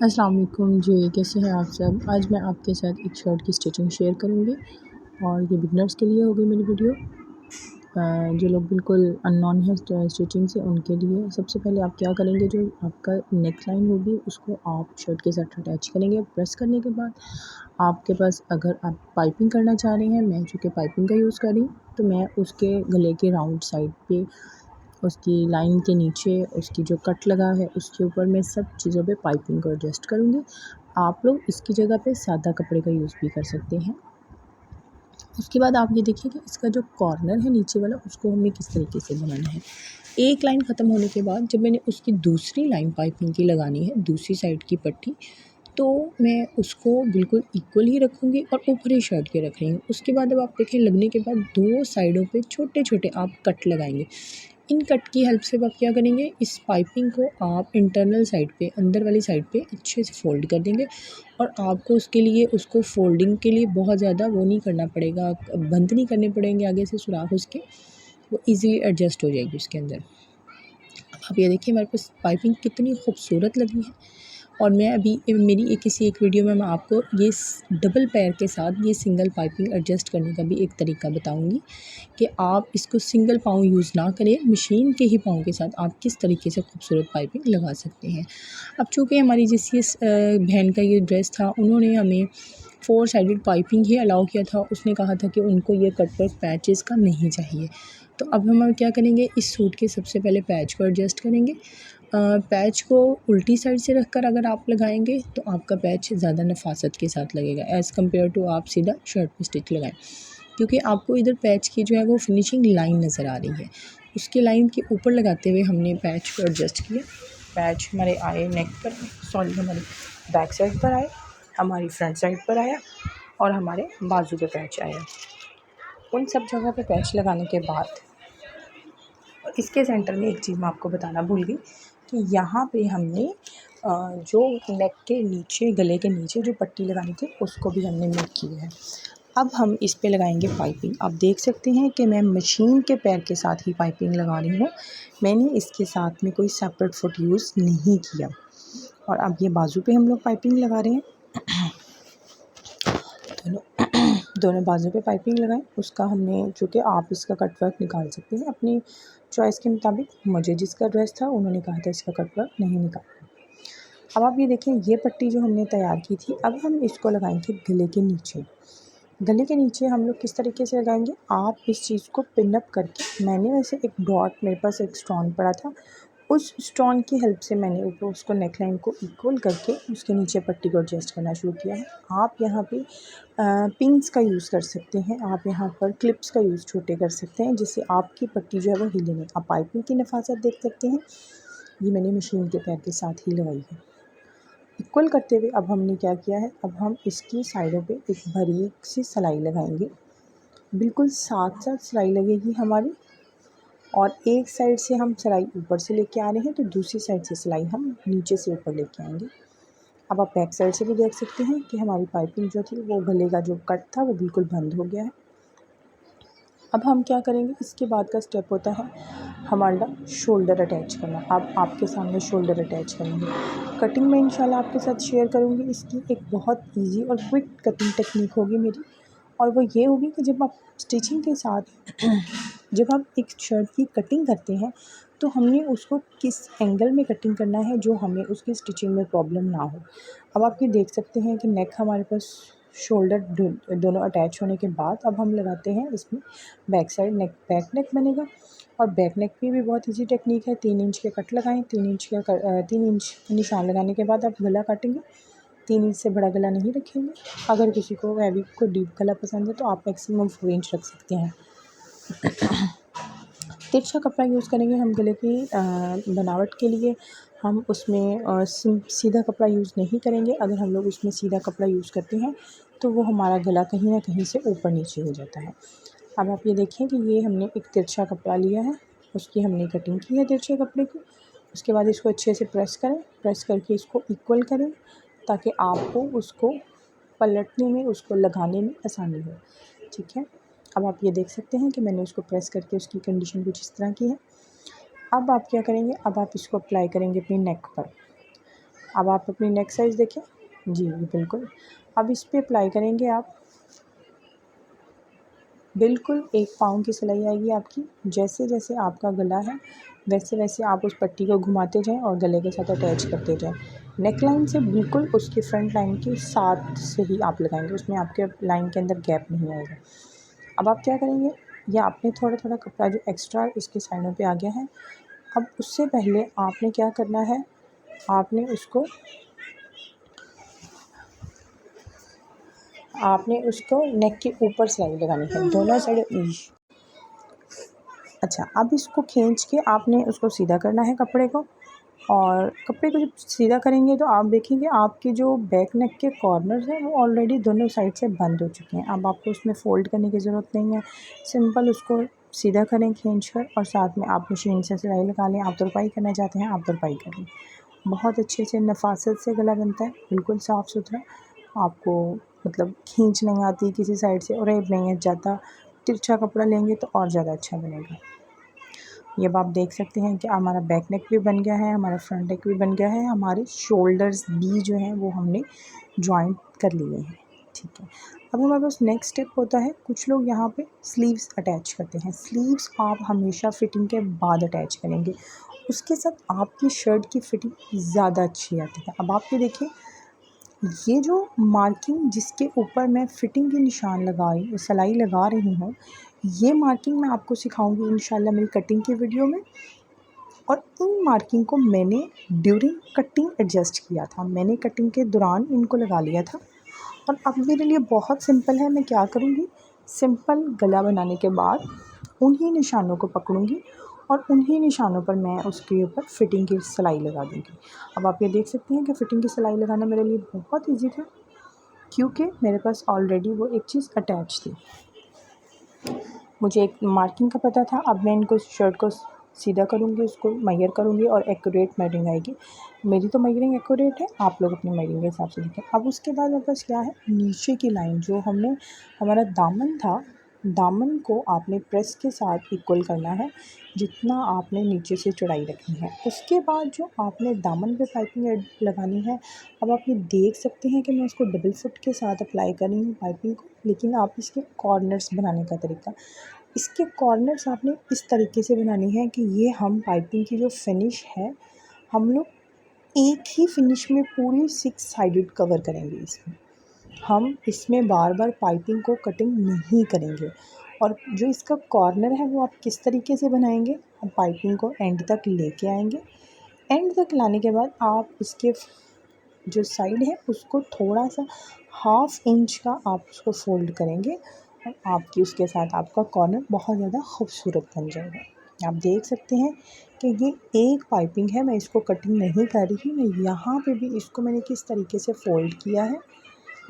अस्सलाम वालेकुम जी, कैसे हैं आप सब। आज मैं आपके साथ एक शर्ट की स्टिचिंग शेयर करूंगी और ये बिगनर्स के लिए होगी मेरी वीडियो। जो लोग बिल्कुल अननोन है स्टिचिंग से, उनके लिए सबसे पहले आप क्या करेंगे, जो आपका नेक लाइन होगी उसको आप शर्ट के साथ अटैच करेंगे। प्रेस करने के बाद आपके पास, अगर आप पाइपिंग करना चाह रहे हैं, मैं चूँकि पाइपिंग का यूज़ कर रही हूँ, तो मैं उसके गले के राउंड साइड पे, उसकी लाइन के नीचे, उसकी जो कट लगा है उसके ऊपर मैं सब चीज़ों पे पाइपिंग को एडजस्ट करूँगी। आप लोग इसकी जगह पे सादा कपड़े का यूज़ भी कर सकते हैं। उसके बाद आप ये देखिए कि इसका जो कॉर्नर है नीचे वाला, उसको हमें किस तरीके से बनाना है। एक लाइन ख़त्म होने के बाद जब मैंने उसकी दूसरी लाइन पाइपिंग की लगानी है, दूसरी साइड की पट्टी, तो मैं उसको बिल्कुल इक्वल ही रखूँगी और ऊपर ही शर्ट के रख रही हूँ। उसके बाद अब आप देखें, लगने के बाद 2 साइडों पे छोटे-छोटे आप कट लगाएँगे। इन कट की हेल्प से आप क्या करेंगे, इस पाइपिंग को आप इंटरनल साइड पे, अंदर वाली साइड पे अच्छे से फ़ोल्ड कर देंगे और आपको उसके लिए, उसको फ़ोल्डिंग के लिए बहुत ज़्यादा वो नहीं करना पड़ेगा, बंद नहीं करने पड़ेंगे आगे से सुराख उसके, वो ईज़िली एडजस्ट हो जाएगी उसके अंदर। आप ये देखिए हमारे पास पाइपिंग कितनी खूबसूरत लगी है। और मैं अभी मेरी किसी एक वीडियो में मैं आपको ये डबल पैर के साथ ये सिंगल पाइपिंग एडजस्ट करने का भी एक तरीका बताऊंगी कि आप इसको सिंगल पाँव यूज़ ना करें, मशीन के ही पाँव के साथ आप किस तरीके से खूबसूरत पाइपिंग लगा सकते हैं। अब चूँकि हमारी जिस ये बहन का ये ड्रेस था, उन्होंने हमें 4 साइडेड पाइपिंग ही अलाउ किया था। उसने कहा था कि उनको ये कटवर्क पैचेस का नहीं चाहिए। तो अब हम क्या करेंगे, इस सूट के सबसे पहले पैच को एडजस्ट करेंगे। पैच को उल्टी साइड से रखकर अगर आप लगाएंगे तो आपका पैच ज़्यादा नफासत के साथ लगेगा एज़ कम्पेयर टू आप सीधा शर्ट पे स्टिच लगाएं, क्योंकि आपको इधर पैच की जो है वो फिनिशिंग लाइन नज़र आ रही है। उसके लाइन के ऊपर लगाते हुए हमने पैच को एडजस्ट किया। पैच हमारे आए नेक पर, सॉरी हमारी बैक साइड पर आए, हमारी फ्रंट साइड पर आया और हमारे बाजू पे पैच आया। उन सब जगह पे पैच लगाने के बाद इसके सेंटर में एक चीज़ मैं आपको बताना भूल गई कि यहाँ पे हमने जो नेक के नीचे, गले के नीचे जो पट्टी लगानी थी, उसको भी हमने मेक किया है। अब हम इस पे लगाएंगे पाइपिंग। आप देख सकते हैं कि मैं मशीन के पैर के साथ ही पाइपिंग लगा रही हूँ, मैंने इसके साथ में कोई सेपरेट फुट यूज़ नहीं किया। और अब ये बाजू पे हम लोग पाइपिंग लगा रहे हैं। दोनों बाजू पे पाइपिंग लगाएं। उसका हमने, चूँकि आप इसका कटवर्क निकाल सकते हैं अपनी चॉइस के मुताबिक। मुझे जिसका ड्रेस था उन्होंने कहा था इसका कटवर्क नहीं निकालना। अब आप ये देखें, ये पट्टी जो हमने तैयार की थी, अब हम इसको लगाएंगे गले के नीचे। गले के नीचे हम लोग किस तरीके से लगाएंगे, आप इस चीज़ को पिन अप करके, मैंने वैसे एक डॉट, मेरे पास एक स्टोन पड़ा था, उस स्टोन की हेल्प से मैंने ऊपर उसको नेकलाइन को इक्वल करके उसके नीचे पट्टी को एडजस्ट करना शुरू किया है। आप यहाँ पे पिंस का यूज़ कर सकते हैं, आप यहाँ पर क्लिप्स का यूज़ छोटे कर सकते हैं, जिससे आपकी पट्टी जो है वो हिले नहीं। आप पाइपिंग की नफासत देख सकते हैं, ये मैंने मशीन के पैर के साथ ही लगाई है। इक्वल करते हुए अब हमने क्या किया है, अब हम इसकी साइडों पे एक बारीक सी सिलाई लगाएंगे। बिल्कुल साथ साथ सिलाई लगेगी हमारी, और एक साइड से हम सिलाई ऊपर से लेके आ रहे हैं तो दूसरी साइड से सिलाई हम नीचे से ऊपर लेके आएंगे। अब आप बैक साइड से भी देख सकते हैं कि हमारी पाइपिंग जो थी, वो गले का जो कट था वो बिल्कुल बंद हो गया है। अब हम क्या करेंगे, इसके बाद का स्टेप होता है हमारा शोल्डर अटैच करना। अब आपके सामने शोल्डर अटैच करेंगे। कटिंग में इंशाल्लाह आपके साथ शेयर करूँगी। इसकी एक बहुत इजी और क्विक कटिंग टेक्निक होगी मेरी, और वो ये होगी कि जब आप स्टिचिंग के साथ जब आप एक शर्ट की कटिंग करते हैं, तो हमने उसको किस एंगल में कटिंग करना है जो हमें उसकी स्टिचिंग में प्रॉब्लम ना हो। अब आप ये देख सकते हैं कि नेक हमारे पास, शोल्डर दोनों अटैच होने के बाद अब हम लगाते हैं इसमें बैक साइड नेक, बैक नेक बनेगा। और बैक नेक की भी बहुत इजी टेक्निक है। 3 इंच के कट लगाएं, 3 इंच निशान लगाने के बाद आप गला काटेंगे। 3 इंच से बड़ा गला नहीं रखेंगे। अगर किसी को हैवी को डीप गला पसंद है तो आप मैक्सिमम 4 इंच रख सकते हैं। तिरछा कपड़ा यूज़ करेंगे हम गले की बनावट के लिए। हम उसमें सीधा कपड़ा यूज़ नहीं करेंगे। अगर हम लोग उसमें सीधा कपड़ा यूज़ करते हैं तो वो हमारा गला कहीं ना कहीं से ऊपर नीचे हो जाता है। अब आप ये देखें कि ये हमने एक तिरछा कपड़ा लिया है, उसकी हमने कटिंग की है तिरछे कपड़े की। उसके बाद इसको अच्छे से प्रेस करें, प्रेस करके इसको इक्वल करें ताकि आपको उसको पलटने में, उसको लगाने में आसानी हो। ठीक है, अब आप ये देख सकते हैं कि मैंने उसको प्रेस करके उसकी कंडीशन कुछ इस तरह की है। अब आप क्या करेंगे, अब आप इसको अप्लाई करेंगे अपनी नेक पर। अब आप अपनी नेक साइज़ देखें। जी बिल्कुल। अब इस पे अप्लाई करेंगे आप, बिल्कुल 1 पाँव की सिलाई आएगी आपकी। जैसे जैसे आपका गला है वैसे वैसे आप उस पट्टी को घुमाते जाएं और गले के साथ अटैच करते जाएं। नेक लाइन से बिल्कुल उसकी फ्रंट लाइन के साथ से ही आप लगाएंगे, उसमें आपके लाइन के अंदर गैप नहीं आएगा। अब आप क्या करेंगे, या आपने थोड़ा थोड़ा कपड़ा जो एक्स्ट्रा इसके साइडों पे आ गया है, अब उससे पहले आपने क्या करना है, आपने उसको नेक के ऊपर सिलाई लगानी है दोनों साइड। अच्छा, अब इसको खींच के आपने उसको सीधा करना है कपड़े को, और कपड़े को जब सीधा करेंगे तो आप देखेंगे आपके जो बैक नेक के कॉर्नर्स हैं वो ऑलरेडी दोनों साइड से बंद हो चुके हैं। अब आपको उसमें फ़ोल्ड करने की ज़रूरत नहीं है, सिंपल उसको सीधा करें खींच कर, और साथ में आप मशीन से सिलाई लगा लें। आप तुरपाई करना चाहते हैं आप तुरपाई कर लें। बहुत अच्छे से नफासत से गला बनता है, बिल्कुल साफ़ सुथरा। आपको मतलब खींच नहीं आती किसी साइड से, और रेब नहीं जाता। तिरछा कपड़ा लेंगे तो और ज़्यादा अच्छा बनेगा। ये अब आप देख सकते हैं कि हमारा बैक नेक भी बन गया है, हमारा फ्रंट नेक भी बन गया है, हमारे शोल्डर्स भी जो हैं वो हमने जॉइंट कर लिए हैं। ठीक है, अब हमारे पास नेक्स्ट स्टेप होता है, कुछ लोग यहाँ पे स्लीव्स अटैच करते हैं। स्लीव्स आप हमेशा फिटिंग के बाद अटैच करेंगे, उसके साथ आपकी शर्ट की फिटिंग ज़्यादा अच्छी आती है। अब आप ये देखिए, ये जो मार्किंग जिसके ऊपर मैं फिटिंग की निशान सिलाई लगा रही हूँ, ये मार्किंग मैं आपको सिखाऊंगी इंशाल्लाह मेरी कटिंग की वीडियो में। और इन मार्किंग को मैंने ड्यूरिंग कटिंग एडजस्ट किया था, मैंने कटिंग के दौरान इनको लगा लिया था। और अब मेरे लिए बहुत सिंपल है, मैं क्या करूँगी, सिंपल गला बनाने के बाद उन्हीं निशानों को पकड़ूँगी और उन्हीं निशानों पर मैं उसके ऊपर फिटिंग की सिलाई लगा दूँगी। अब आप ये देख सकते हैं कि फ़िटिंग की सिलाई लगाना मेरे लिए बहुत ईजी था, क्योंकि मेरे पास ऑलरेडी वो एक चीज़ अटैच थी। मुझे एक मार्किंग का पता था। अब मैं इनको शर्ट को सीधा करूँगी, उसको मेजर करूँगी और एक्यूरेट मेजरिंग आएगी। मेरी तो मेजरिंग एक्यूरेट है, आप लोग अपनी मेजरिंग के हिसाब से देखें। अब उसके बाद मेरे पास क्या है, नीचे की लाइन जो हमारा दामन था, दामन को आपने प्रेस के साथ इक्वल करना है जितना आपने नीचे से चौड़ाई रखनी है। उसके बाद जो आपने दामन पे पाइपिंग लगानी है, अब आप ये देख सकते हैं कि मैं उसको डबल फुट के साथ अप्लाई कर रही हूँ पाइपिंग को। लेकिन आप इसके कॉर्नर्स बनाने का तरीका, इसके कॉर्नर्स आपने इस तरीके से बनानी है कि ये हम पाइपिंग की जो फिनिश है, हम लोग एक ही फिनिश में पूरी 6 साइडेड कवर करेंगे। हम इसमें बार बार पाइपिंग को कटिंग नहीं करेंगे। और जो इसका कॉर्नर है वो आप किस तरीके से बनाएंगे, हम पाइपिंग को एंड तक लेके आएंगे। एंड तक लाने के बाद आप इसके जो साइड है उसको थोड़ा सा 1/2 इंच का आप उसको फोल्ड करेंगे, और आपकी उसके साथ आपका कॉर्नर बहुत ज़्यादा खूबसूरत बन जाएगा। आप देख सकते हैं कि ये एक पाइपिंग है, मैं इसको कटिंग नहीं कर रही, मैं यहाँ पे भी इसको मैंने किस तरीके से फ़ोल्ड किया है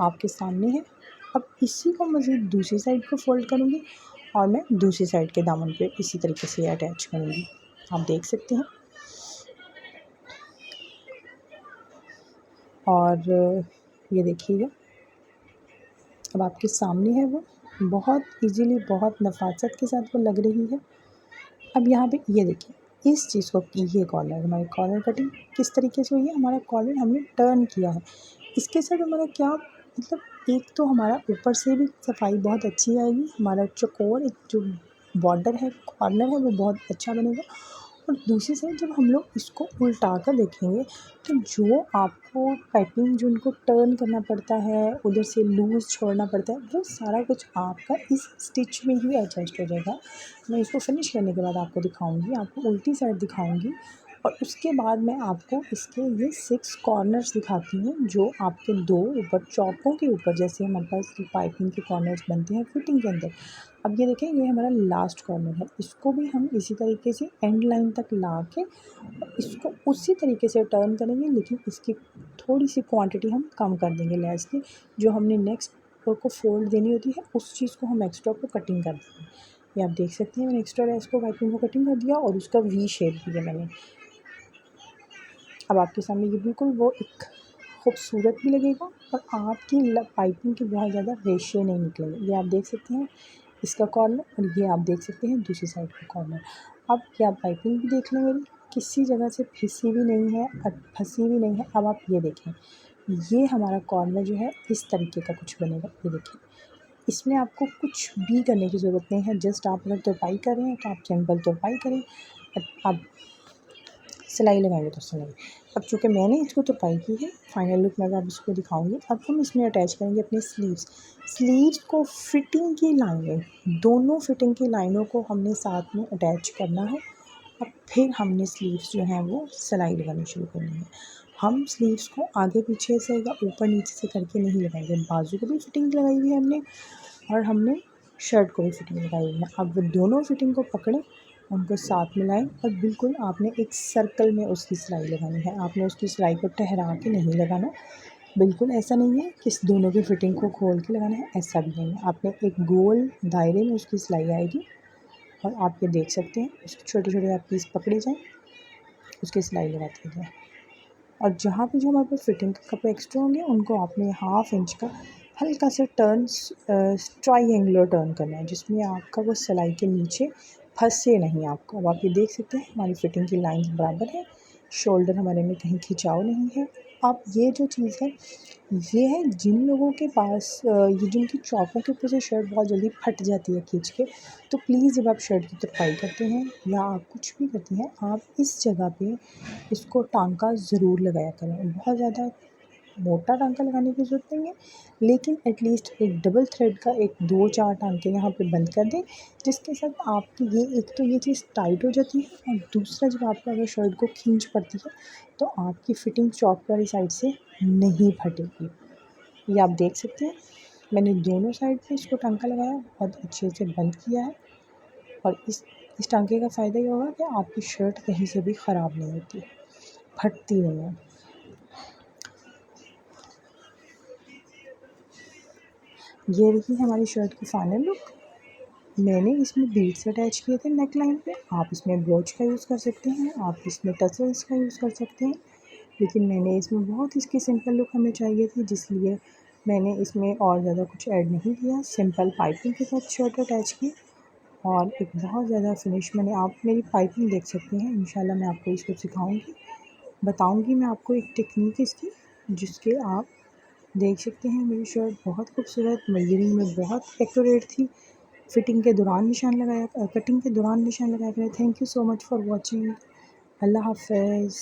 आपके सामने है। अब इसी को मज़ीद दूसरी साइड को फ़ोल्ड करूँगी और मैं दूसरी साइड के दामन पे इसी तरीके से अटैच करूँगी। आप देख सकते हैं। और ये देखिएगा, अब आपके सामने है, वो बहुत इजीली बहुत नफ़ासत के साथ वो लग रही है। अब यहाँ पे ये देखिए इस चीज़ को, ये कॉर्नर, हमारी कॉर्नर कटिंग किस तरीके से हुई है, हमारा कॉर्नर हमने टर्न किया है। इसके साथ हमारा क्या मतलब, एक तो हमारा ऊपर से भी सफाई बहुत अच्छी आएगी, हमारा चौकोर एक जो बॉर्डर है, कॉर्नर है, वो बहुत अच्छा बनेगा। और दूसरी साइड जब हम लोग इसको उल्टा कर देखेंगे तो जो आपको पाइपिंग जो उनको टर्न करना पड़ता है, उधर से लूज़ छोड़ना पड़ता है, वो सारा कुछ आपका इस स्टिच में ही एडजस्ट हो जाएगा। मैं इसको फिनिश करने के बाद आपको दिखाऊंगी, आपको उल्टी साइड दिखाऊंगी, और उसके बाद मैं आपको इसके ये 6 कॉर्नर्स दिखाती हूँ जो आपके 2 ऊपर चौकों के ऊपर, जैसे हमारे पास पाइपिंग के कॉर्नर्स बनते हैं फिटिंग के अंदर। अब ये देखें, ये हमारा लास्ट कॉर्नर है, इसको भी हम इसी तरीके से एंड लाइन तक ला के इसको उसी तरीके से टर्न करेंगे, लेकिन इसकी थोड़ी सी क्वांटिटी हम कम कर देंगे लेस की। जो हमने नेक्स्ट को फोल्ड देनी होती है उस चीज़ को हम एक्स्ट्रा को कटिंग कर देंगे। ये आप देख सकते हैं, मैंने एक्स्ट्रा लेस को पाइपिंग को कटिंग कर दिया और उसका वी शेप दिया मैंने। अब आपके सामने ये बिल्कुल वो एक खूबसूरत भी लगेगा, और आपकी पाइपिंग की बहुत ज़्यादा रेशियो नहीं निकलेगी। ये आप देख सकते हैं इसका कॉर्नर, और ये आप देख सकते हैं दूसरी साइड का कॉर्नर। अब ये आप पाइपिंग भी देख लें मेरी किसी जगह से फिसी भी नहीं है और फंसी भी नहीं है। अब आप ये देखें, ये हमारा कॉर्नर जो है इस तरीके का कुछ बनेगा। ये देखिए, इसमें आपको कुछ भी करने की ज़रूरत नहीं है। जस्ट आप अगर तुरपाई कर रहे हैं तो आप सिंपल तुरपाई करें, आप सिलाई लगाएंगे तो सिलाई। अब चूँकि मैंने इसको तुरपाई की है, फाइनल लुक मैं आप इसको दिखाऊंगी। अब हम इसमें अटैच करेंगे अपने स्लीव्स को। फिटिंग की लाइनें, दोनों फिटिंग की लाइनों को हमने साथ में अटैच करना है। और फिर हमने स्लीव्स जो हैं वो सिलाई लगानी शुरू करनी है। हम स्लीव्स को आगे पीछे से या ऊपर नीचे से करके नहीं लगाएंगे। बाजू को भी फिटिंग लगाई हुई है हमने, और हमने शर्ट को भी फिटिंग लगाई हुई है। अब वो दोनों फिटिंग को पकड़ें, उनको साथ मिलाएं और बिल्कुल आपने एक सर्कल में उसकी सिलाई लगानी है। आपने उसकी सिलाई को ठहरा के नहीं लगाना। बिल्कुल ऐसा नहीं है कि दोनों की फिटिंग को खोल के लगाना है, ऐसा भी नहीं है। आपने एक गोल दायरे में उसकी सिलाई आएगी और आप ये देख सकते हैं, उसके छोटे छोटे आप पीस पकड़े जाएँ, उसकी सिलाई लगाते जाएँ। और जहाँ पे जो हमारे पास फिटिंग के कपड़े एक्स्ट्रा होंगे उनको आपने 1/2 इंच का हल्का सा टर्न, ट्राईएंगुलर टर्न करना है, जिसमें आपका वो सिलाई के नीचे फंसे नहीं आपका। अब आप ये देख सकते हैं हमारी फिटिंग की लाइंस बराबर है, शोल्डर हमारे में कहीं खिंचाव नहीं है। अब ये जो चीज़ है, ये है जिन लोगों के पास ये जिनकी चौकों के ऊपर से शर्ट बहुत जल्दी फट जाती है खींच के, तो प्लीज़ जब आप शर्ट की तुरपाई करते हैं या आप कुछ भी करती हैं, आप इस जगह पे इसको टांका ज़रूर लगाया करें। बहुत ज़्यादा मोटा टांका लगाने की ज़रूरत नहीं है, लेकिन एटलीस्ट एक डबल थ्रेड का एक 2-4 टांके यहाँ पे बंद कर दें, जिसके साथ आपकी ये एक तो ये चीज़ टाइट हो जाती है, और दूसरा जब आपको अगर शर्ट को खींच पड़ती है तो आपकी फिटिंग चौक वाली साइड से नहीं फटेगी। ये आप देख सकते हैं, मैंने दोनों साइड पे इसको टांका लगाया, बहुत अच्छे से बंद किया है। और इस टांके का फ़ायदा ये होगा कि आपकी शर्ट कहीं से भी ख़राब नहीं होती, फटती नहीं है। ये रही हमारी शर्ट की फाइनल लुक। मैंने इसमें बीड्स अटैच किए थे नेक लाइन पे। आप इसमें ब्रोच का यूज़ कर सकते हैं, आप इसमें टसल्स का यूज़ कर सकते हैं, लेकिन मैंने इसमें बहुत इसकी सिंपल लुक हमें चाहिए थी, जिसलिए मैंने इसमें और ज़्यादा कुछ ऐड नहीं किया। सिंपल पाइपिंग के साथ शर्ट अटैच की, और एक बहुत ज़्यादा फिनिश मैंने, आप मेरी पाइपिंग देख सकते हैं। इंशाल्लाह मैं आपको इसको सिखाऊंगी, बताऊंगी मैं आपको एक टेक्निक इसकी, जिसके आप देख सकते हैं। मेरी शर्ट बहुत खूबसूरत, मेजरिंग में बहुत एक्यूरेट थी। फिटिंग के दौरान निशान लगाया, कटिंग के दौरान निशान लगाया गया। Thank you so much for watching. अल्लाह हाफ़िज़।